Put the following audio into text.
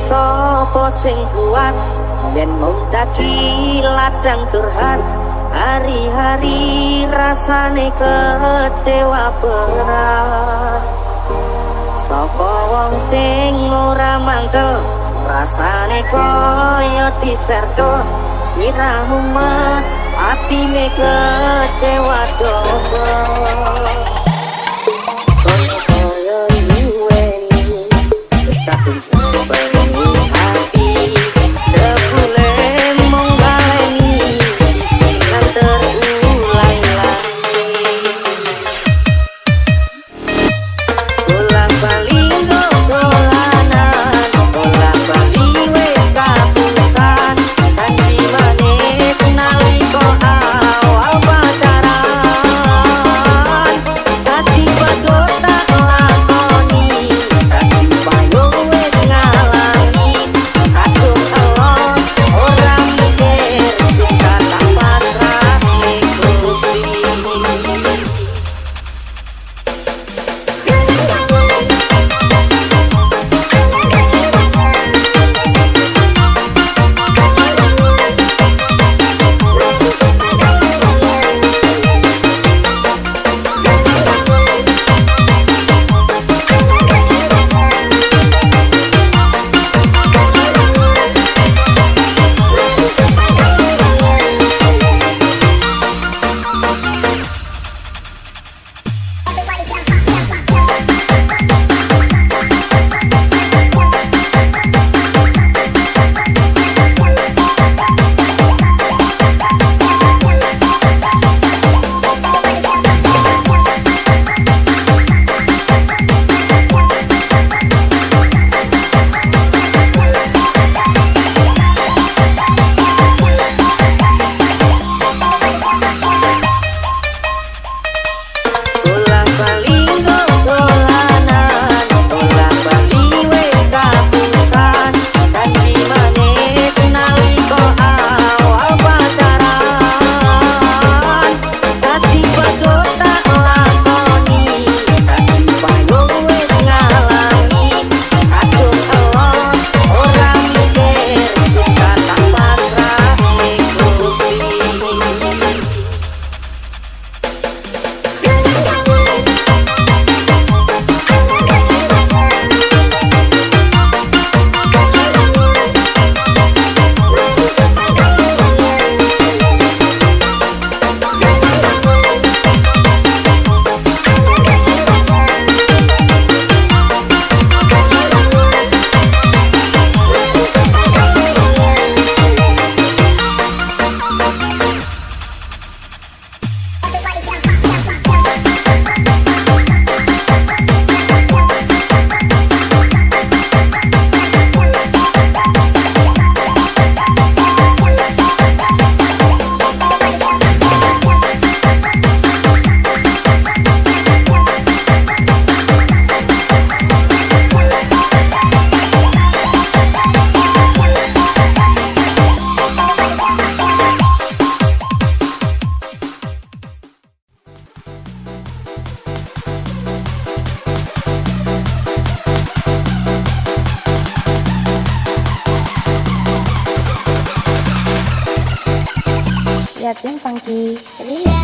Sopo sing kuat yen mung dadi ladang curhat, hari-hari rasane kecewa berat. Sopo wong sing ora mangkel rasane koyo diserto, siramu mah atine kecewa dobel. Koyo yuweni kadung sepenuh hati, sepule mong baleni isinan terulang lagi. Bolak-balik dolanan, bolak-balik wis kapusan, janji manis nalika awal pacaran. Dadi padha tak lakoni, dadi payung wis ngalangi, kadung elok ora mikir cinta tak pasrah ikuti. Liatin Funky.